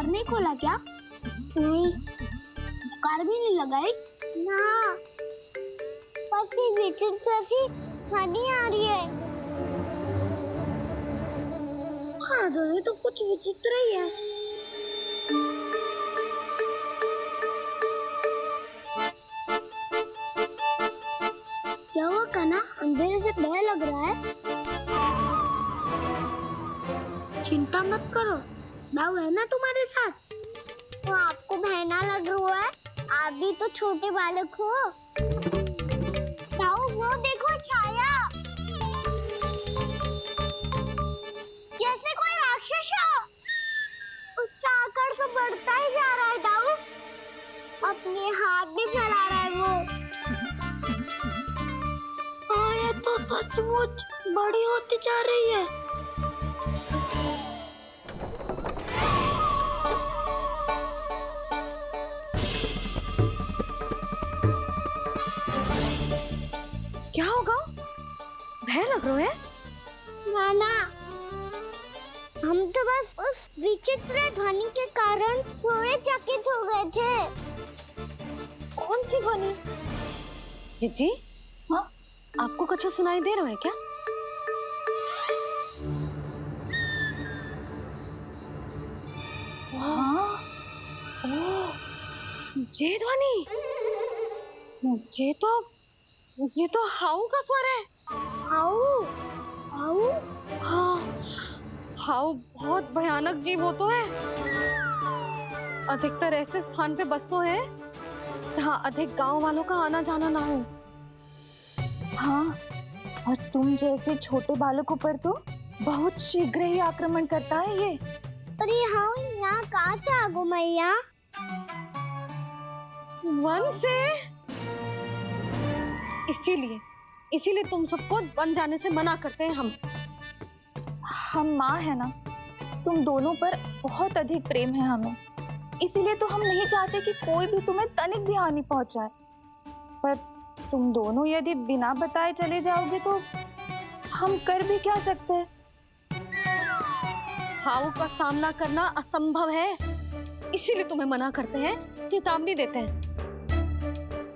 द्वार नहीं खोला क्या? नहीं। कार भी नहीं लगाई ना, बस ये विचित्र सी ध्वनि आ रही है। हाँ ध्वनि तो कुछ विचित्र ही है। क्या हुआ कान्हा, अंधेरे से डर लग रहा है? चिंता मत करो, दाऊ है ना तुम्हारे साथ। तो आपको बहना लग रहा है, आप भी तो छोटे बालक हो। दाऊ वो देखो छाया, जैसे कोई राक्षस हो। उसका आकार तो बढ़ता ही जा रहा है दाऊ, अपने हाथ भी फैला रहा है वो। हाँ ये तो सचमुच बड़ी होती जा रही है। क्या होगा? भय लग रहा है? नाना, हम तो बस उस विचित्र ध्वनि के कारण थोड़े चकित हो गए थे। कौन सी ध्वनि? जीजी, हाँ? आपको कुछ सुनाई दे रहा है क्या? हाँ? ओह, ये ध्वनि, ये तो हाउ का स्वर है। हाउ, हाउ, हाँ, हाउ बहुत भयानक जीव हो तो है। अधिकतर ऐसे स्थान पे बसते हैं जहाँ अधिक गांव वालों का आना जाना ना हो। हाँ, और तुम जैसे छोटे बालकों पर तो बहुत शीघ्र ही आक्रमण करता है ये। पर ये हाउ यहाँ कहाँ से आ गो मैया? वन से। इसीलिए तुम सबको वन जाने से मना करते हैं हम माँ है ना, तुम दोनों पर बहुत अधिक प्रेम है हमें, इसीलिए तो हम नहीं चाहते कि कोई भी तुम्हें तनिक भी हानि पहुंचाए। पर तुम दोनों यदि बिना बताए चले जाओगे तो हम कर भी क्या सकते हैं? हाउ का सामना करना असंभव है, इसीलिए तुम्हें मना करते हैं, चेतावनी देते हैं।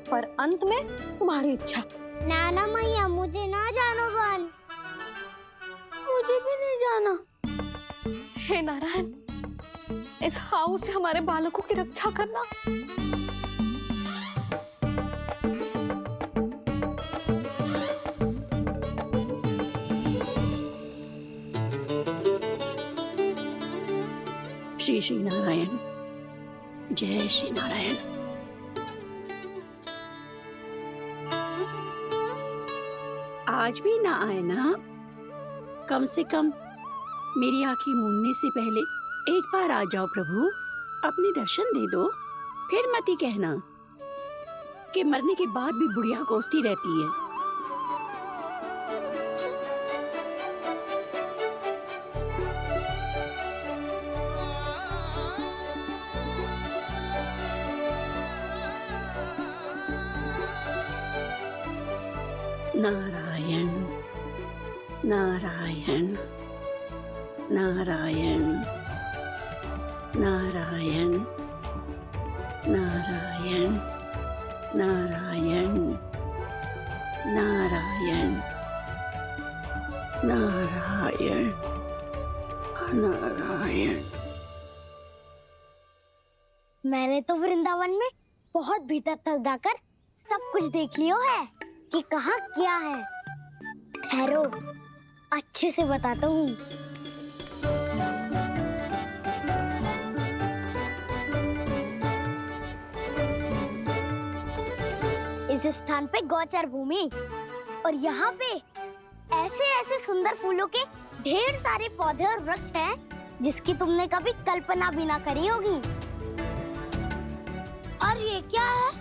पर अंत में तुम्हारी इच्छा। नाना मैया, मुझे ना जानो वन। मुझे भी नहीं जाना। हे नारायण, इस हाउ से हमारे बालकों की रक्षा करना। श्री श्री नारायण, जय श्री नारायण। आज भी ना आए ना? कम से कम मेरी आंखें मूंदने से पहले एक बार आ जाओ प्रभु, अपने दर्शन दे दो। फिर मत ही कहना कि मरने के बाद भी बुढ़िया कोसती रहती है। नारायण नारायण नारायण नारायण नारायण नारायण नारायण नारायण नारायण। मैंने तो वृंदावन में बहुत भीतर तक जाकर सब कुछ देख लियो है कि कहाँ क्या है। ठहरो, अच्छे से बताता हूँ। इस स्थान पे गौचर भूमि, और यहाँ पे ऐसे ऐसे सुंदर फूलों के ढेर सारे पौधे और वृक्ष हैं जिसकी तुमने कभी कल्पना भी ना करी होगी। और ये क्या है?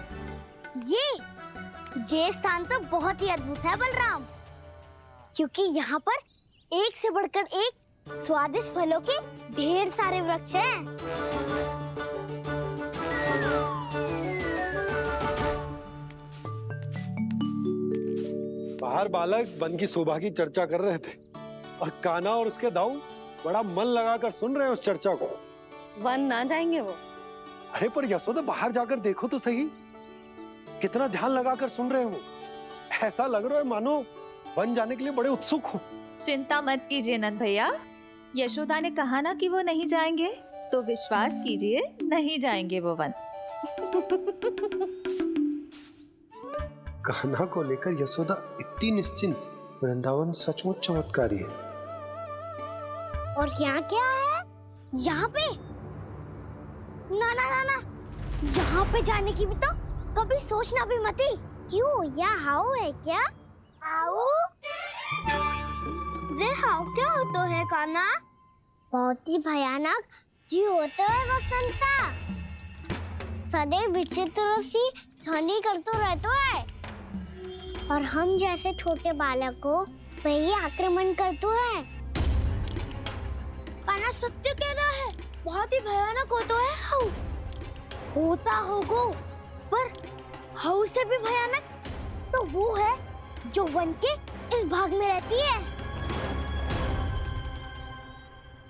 ये स्थान तो बहुत ही अद्भुत है बलराम, क्योंकि यहाँ पर एक से बढ़कर एक स्वादिष्ट फलों के ढेर सारे वृक्ष हैं। बाहर बालक वन की शोभा की चर्चा कर रहे थे और कान्हा और उसके दाऊ बड़ा मन लगाकर सुन रहे हैं उस चर्चा को। वन ना जाएंगे वो। अरे पर यशोदा बाहर जाकर देखो तो सही, कितना ध्यान लगाकर सुन रहे हैं वो। ऐसा लग रहा है मानो वन जाने के लिए बड़े उत्सुक हो। चिंता मत कीजिए नंद भैया, यशोदा ने कहा ना कि वो नहीं जाएंगे, तो विश्वास कीजिए नहीं जाएंगे वो वन। कान्हा को लेकर यशोदा इतनी निश्चिंत, वृंदावन सचमुच चमत्कारी है। और यहाँ क्या है? यहाँ पे ना ना ना ना, यहाँ पे जाने की भी तो कभी सोचना भी मत ही। क्यों, यहाँ हाउ है क्या? हाउ? ये हाउ क्या होता है कान्हा? बहुत ही भयानक जी होता है वसंता। सदैव विचित्र सी ध्वनि करते रहता है और हम जैसे छोटे बालक को वही आक्रमण करते हैं। कान्हा सत्य कह रहा है, बहुत ही भयानक होता है हाउ। होता होगा, पर हाउ से भी भयानक तो वो है जो वन के इस भाग में रहती है।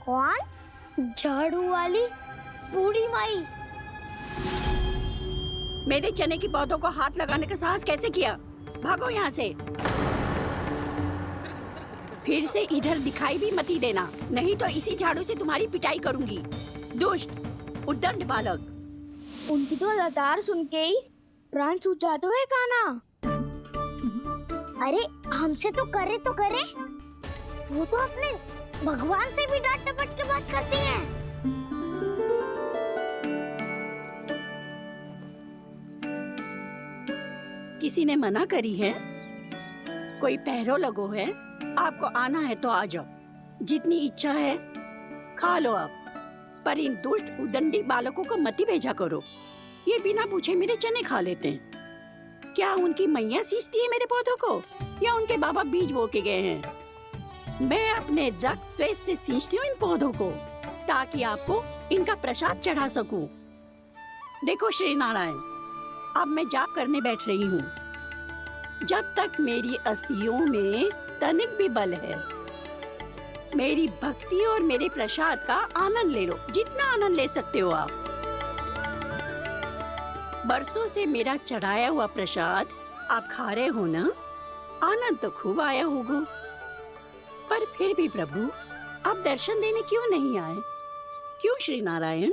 कौन? झाड़ू वाली बूढ़ी माई। मेरे चने की पौधों को हाथ लगाने का साहस कैसे किया? भागो यहाँ से। फिर से इधर दिखाई भी मत ही देना, नहीं तो इसी झाड़ू से तुम्हारी पिटाई करूंगी। दुष्ट, उद्दंड बालक। उनकी तो लतार सुन के ही प्राण सूझ जाते हैं कान्हा। अरे हमसे तो करे, वो तो अपने भगवान से भी डांट डपट के बात करती हैं। किसी ने मना करी है? कोई पैरो लगो है? आपको आना है तो आ जाओ, जितनी इच्छा है खा लो आप, पर इन दुष्ट उदंडी बालकों को मत ही भेजा करो। ये बिना पूछे मेरे चने खा लेते हैं। क्या उनकी मैया सींचती है मेरे पौधों को, या उनके बाबा बीज बो के गए हैं? मैं अपने रक्त स्वेद से सींचती हूँ इन पौधों को, ताकि आपको इनका प्रसाद चढ़ा सकूं। देखो श्री नारायण, अब मैं जाप करने बैठ रही हूँ। जब तक मेरी अस्थियों में तनिक भी बल है, मेरी भक्ति और मेरे प्रसाद का आनंद ले लो, जितना आनंद ले सकते हो आप। बरसों से मेरा चढ़ाया हुआ प्रसाद आप खा रहे हो ना, आनंद तो खूब आया होगा। पर फिर भी प्रभु, आप दर्शन देने क्यों नहीं आए? क्यों श्री नारायण?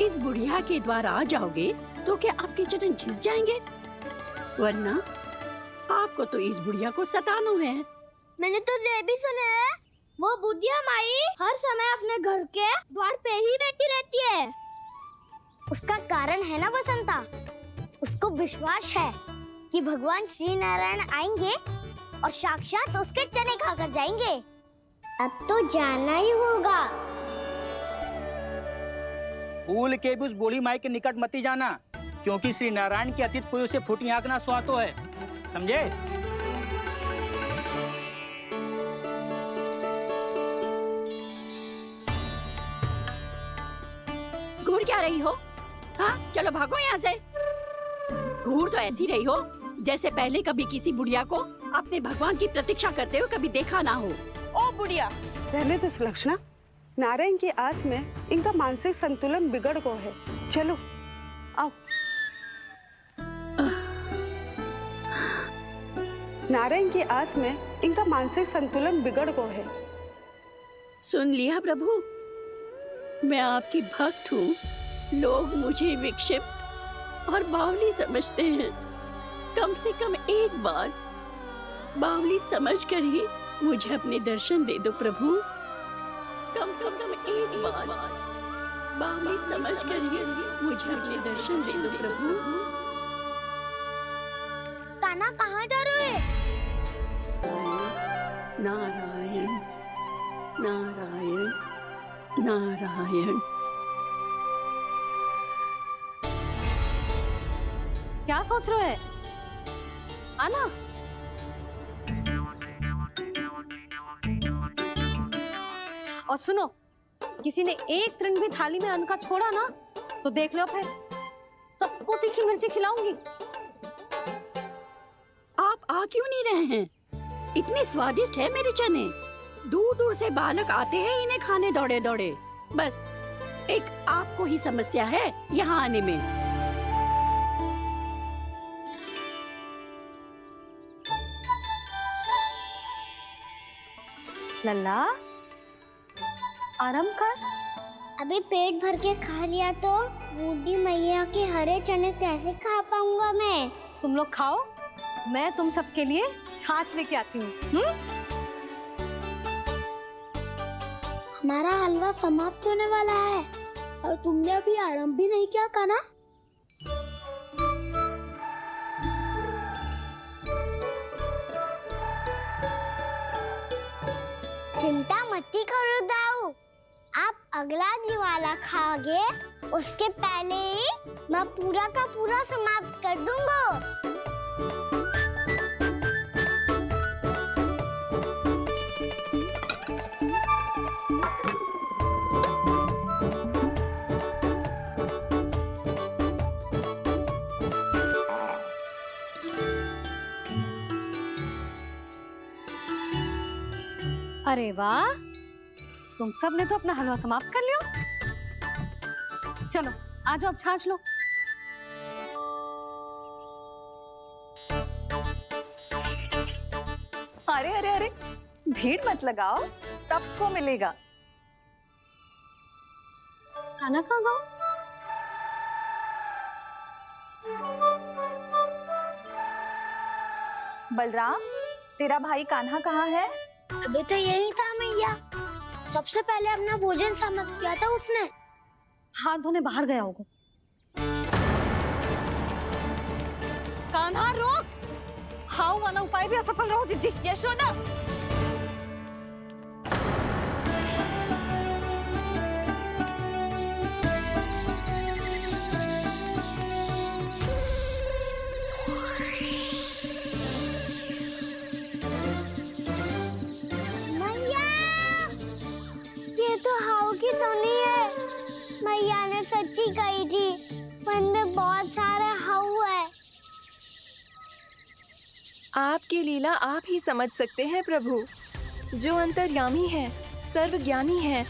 इस बुढ़िया के द्वार आ जाओगे तो क्या आपके चरण घिस जाएंगे? वरना आपको तो इस बुढ़िया को सताना है। मैंने तो ये भी सुना है, वो बुढ़िया माई हर समय अपने घर के द्वार पे ही बैठी रहती है। उसका कारण है ना बसंता, उसको विश्वास है कि भगवान श्री नारायण आएंगे और साक्षात उसके चने खाकर जाएंगे। अब तो जाना ही होगा। भूल के भी उस बूढ़ी माई के निकट मत ही जाना, क्योंकि श्री नारायण की अतीत पुरुष से फूटी आंख ना सुहातो है, समझे? घूर क्या रही हो? हाँ, चलो भागो यहाँ से। घूर तो ऐसी रही हो जैसे पहले कभी किसी बुढ़िया को अपने भगवान की प्रतीक्षा करते हुए कभी देखा ना हो। ओ बुढ़िया, रहने दो सुलक्षणा। नारायण की आस में इनका मानसिक संतुलन बिगड़ गया है। चलो आओ। नारायण की आस में इनका मानसिक संतुलन बिगड़ गया है। सुन लिया प्रभु, मैं आपकी भक्त हूँ। लोग मुझे विक्षिप्त और बावली समझते हैं। कम से कम एक बार बावली समझकर ही मुझे अपने दर्शन दे दो प्रभु। कम से कम एक बार बावली समझकर ही मुझे अपने दर्शन दे दो प्रभु। कान्हा कहाँ जा रहे हैं? नारायण नारायण नारायण। क्या सोच रहे हैं? आना। और सुनो, किसी ने एक तृण भी थाली में अन्न का छोड़ा ना, तो देख लो फिर सबको तीखी मिर्ची खिलाऊंगी। आप आ क्यों नहीं रहे हैं? इतने स्वादिष्ट है मेरे चने। दूर दूर से बालक आते हैं इन्हें खाने दौड़े दौड़े। बस एक आपको ही समस्या है यहाँ आने में। लल्ला, आराम कर। अभी पेट भर के खा लिया तो बूढ़ी मैया के हरे चने कैसे खा पाऊंगा मैं? तुम लोग खाओ, मैं तुम सबके लिए छाछ लेके आती हूँ। हमारा हलवा समाप्त होने वाला है और तुमने अभी आराम भी नहीं किया कान्हा। चिंता मत करो दाऊ, आप अगला दिवाला खाओगे उसके पहले ही मैं पूरा का पूरा समाप्त कर दूंगा। अरे वाह, तुम सब ने तो अपना हलवा समाप्त कर लिया। चलो आ जाओ, अब छाछ लो। अरे अरे अरे, भीड़ मत लगाओ, सबको मिलेगा। खाना कहाँ गया? बलराम, तेरा भाई कान्हा कहाँ है? अभी तो यही था मैया, सबसे पहले अपना भोजन समाप्त किया था उसने। हाथ धोने बाहर गया होगा। कान्हा रोक, हाउ वाला उपाय भी असफल रहो जिज्जी। यशोदा, मैया, ये तो हाउ की धुनी है। मैया ने सच्ची कही थी, वन में बहुत सारे हाउ है। आपकी लीला आप ही समझ सकते हैं प्रभु। जो अंतर्यामी है, सर्वज्ञानी है,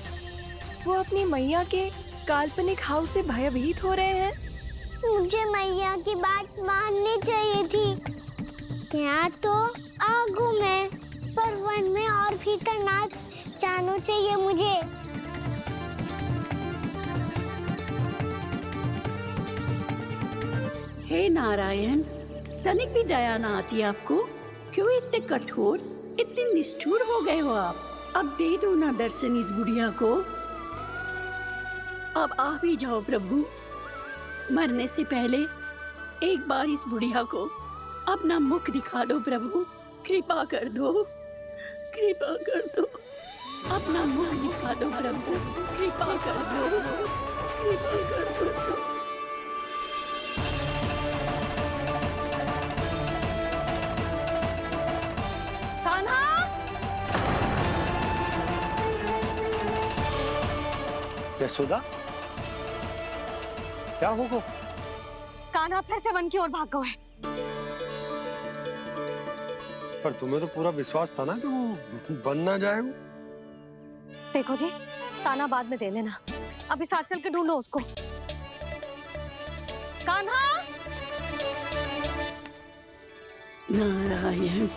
वो अपनी मैया के काल्पनिक हाव से भयभीत हो रहे हैं। मुझे मैया की बात माननी चाहिए थी। यहाँ तो आगू में, पर वन में और भीतर ना जाना चाहिए मुझे। हे नारायण, तनिक भी दया ना आती आपको? क्यों इतने कठोर, इतने निष्ठुर हो गए हो आप? अब दे दो ना दर्शन इस बुढ़िया को। अब आ भी जाओ प्रभु, मरने से पहले एक बार इस बुढ़िया को अपना मुख दिखा दो प्रभु। कृपा कर दो, कृपा कर दो, अपना मुख दिखा दो प्रभु। कृपा कर दो, कृपा कर दो। कान्हा, यशोदा, क्या होगा? कान्हा फिर से वन की ओर भाग गया है। पर तुम्हें तो पूरा विश्वास था ना कि वो बन ना जाए वो। देखो जी, ताना बाद में दे लेना, अभी साथ चल के ढूंढो उसको। कान्हा, नारायण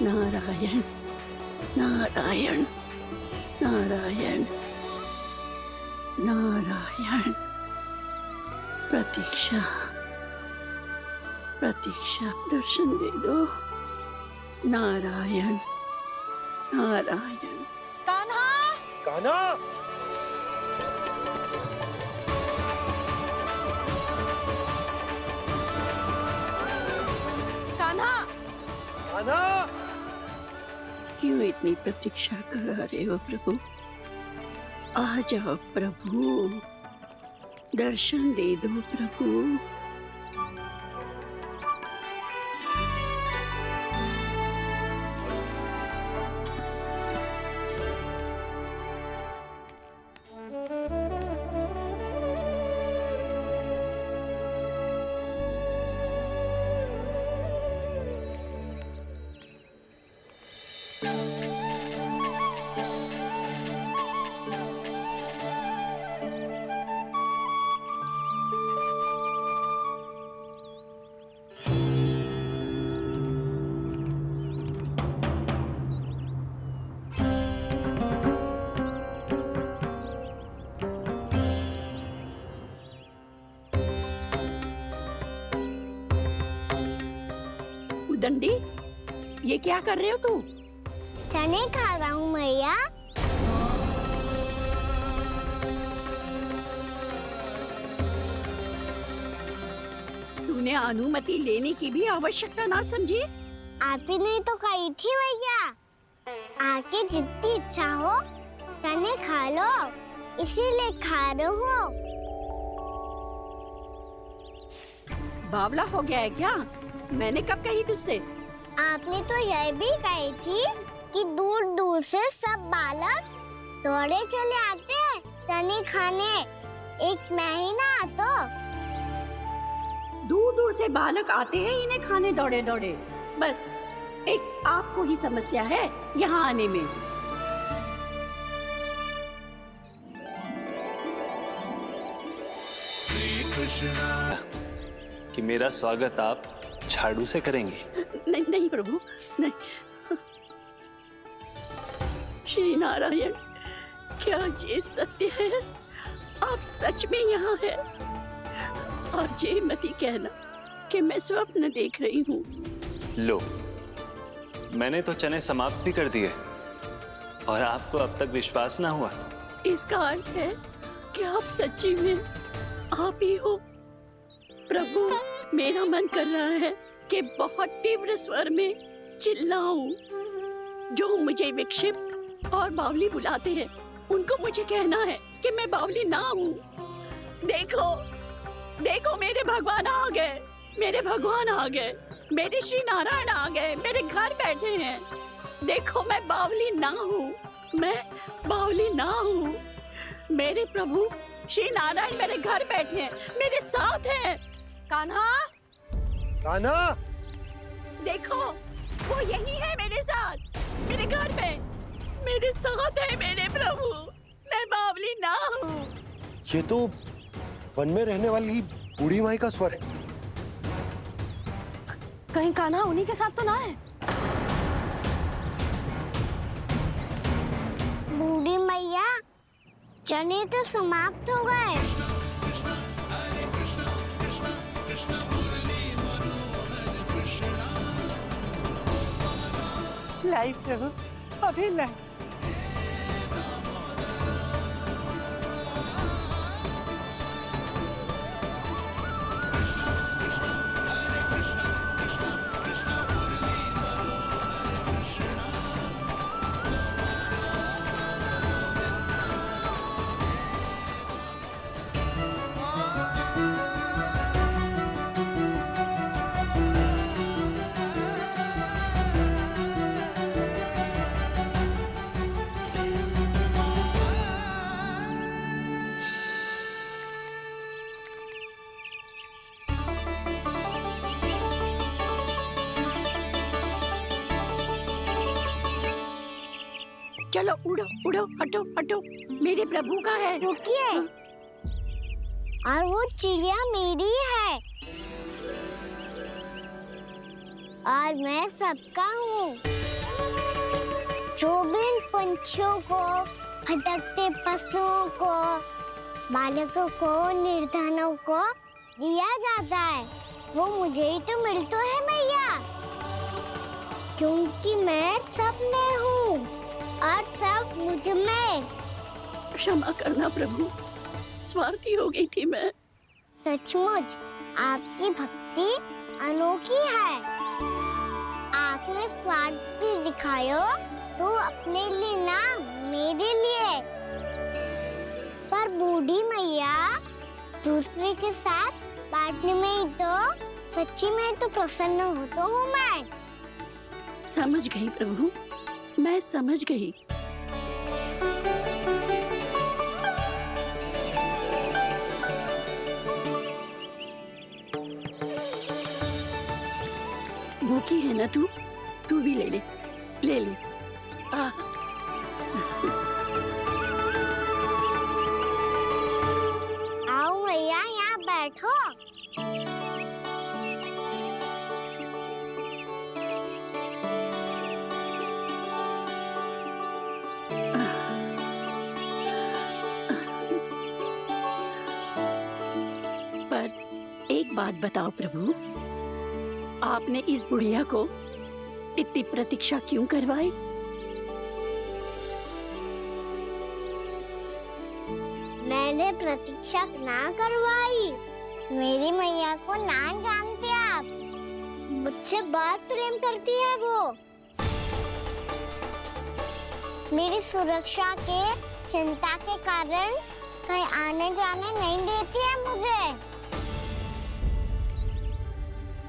नारायण नारायण नारायण नारायण। प्रतीक्षा प्रतीक्षा, दर्शन दे दो। नारायण नारायण। कान्हा, कान्हा, कान्हा, कान्हा। क्यों इतनी प्रतीक्षा करा रहे हो प्रभु? आ जाओ प्रभु, दर्शन दे दो प्रभु। उदंडी, ये क्या कर रहे हो तू? चने खा रहा हूँ मैया। तूने अनुमति लेने की भी आवश्यकता ना समझी? आप ही ने तो कही थी मैया, आके जितनी इच्छा हो चने खा लो, इसीलिए खा रहे हो। बावला हो गया है क्या? मैंने कब कही तुझसे? आपने तो यह भी कही थी कि दूर दूर से सब बालक दौड़े चले आते हैं चने खाने, एक महीना तो दूर दूर से बालक आते हैं इन्हें खाने दौड़े दौड़े। बस एक आपको ही समस्या है यहाँ आने में। कि मेरा स्वागत आप झाड़ू से करेंगी? नहीं नहीं प्रभु, नहीं। श्री नारायण, क्या ये सत्य है? आप सच में यहाँ हैं? और ये मती कहना कि मैं स्वप्न देख रही हूँ। लो, मैंने तो चने समाप्त भी कर दिए और आपको अब तक विश्वास ना हुआ? इसका अर्थ है कि आप सच्ची में आप ही हो। प्रभु, मेरा मन कर रहा है कि बहुत तीव्र स्वर में चिल्लाऊं। जो मुझे विक्षिप्त और बावली बुलाते हैं उनको मुझे कहना है कि मैं बावली ना हूँ। देखो देखो, मेरे भगवान आ गए, मेरे भगवान आ गए, मेरे श्री नारायण आ गए, मेरे घर बैठे हैं। देखो, मैं बावली ना हूँ, मैं बावली ना हूँ। मेरे प्रभु श्री नारायण मेरे घर बैठे हैं, मेरे साथ हैं। कान्हा, कान्हा, देखो, वो यही है मेरे साथ, मेरे घर में, मेरे साथ है मेरे प्रभु। मैं बावली ना हूँ। ये तो वन में रहने वाली बूढ़ी माई का स्वर है। कहीं कान्हा उन्हीं के साथ तो ना है? बूढ़ी मैया, चने तो समाप्त हो गए। लाई प्रभु, अभी लाई। चलो उड़ो उड़ो, हटो हटो, मेरे प्रभु का है। रुकिए, और वो चिड़िया मेरी है और मैं सबका हूँ। जो भी इन पंछियों को, भटकते पशुओं को, बालकों को, निर्धनों को दिया जाता है, वो मुझे ही तो मिलता है मैया, क्योंकि मैं सब में हूँ और सब मुझ में। क्षमा करना प्रभु, स्वार्थी हो गई थी मैं। सचमुच आपकी भक्ति अनोखी है। आपने स्वार्थ भी दिखायो तो अपने लिए ना, मेरे लिए। पर बूढ़ी मैया, दूसरे के साथ बांटने में ही तो सच्ची में तो प्रसन्न होता हूँ मैं। समझ गई प्रभु, मैं समझ गई। भूखी है ना तू? तू भी ले ले, ले ले। आओ मैया, यहाँ बैठो। पर एक बात बताओ प्रभु, आपने इस बुढ़िया को इतनी प्रतीक्षा क्यों करवाई? मैंने प्रतीक्षा ना करवाई। मेरी मैया को ना जानते आप, मुझसे बहुत प्रेम करती है वो। मेरी सुरक्षा के चिंता के कारण कहीं आने जाने नहीं देती है मुझे।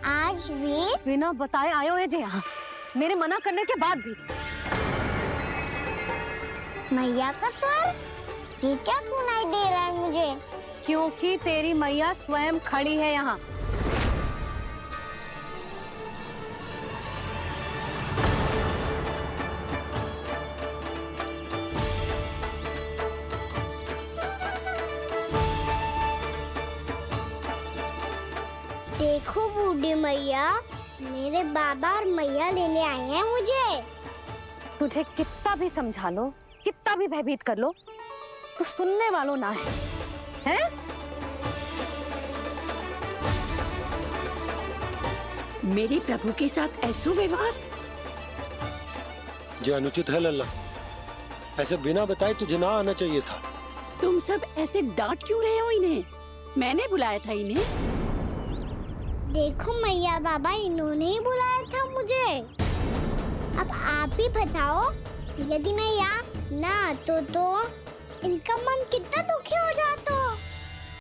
आज भी बिना बताए आयो है जी यहाँ, मेरे मना करने के बाद भी। मैया का स्वर, ये क्या सुनाई दे रहा है मुझे? क्योंकि तेरी मैया स्वयं खड़ी है यहाँ। देखो बूढ़ी मैया, मेरे बाबा और मैया लेने आए हैं मुझे। तुझे कितना भी समझा लो, कितना भी भयभीत कर लो, तो सुनने वालों ना है, हैं? मेरे प्रभु के साथ ऐसा व्यवहार? जो अनुचित है लल्ला, ऐसे बिना बताए तुझे ना आना चाहिए था। तुम सब ऐसे डांट क्यों रहे हो इन्हें? मैंने बुलाया था इन्हें। देखो मैया बाबा, इन्होंने ही बुलाया था मुझे। अब आप ही बताओ, यदि मैं यहाँ ना तो इनका मन कितना दुखी हो जाता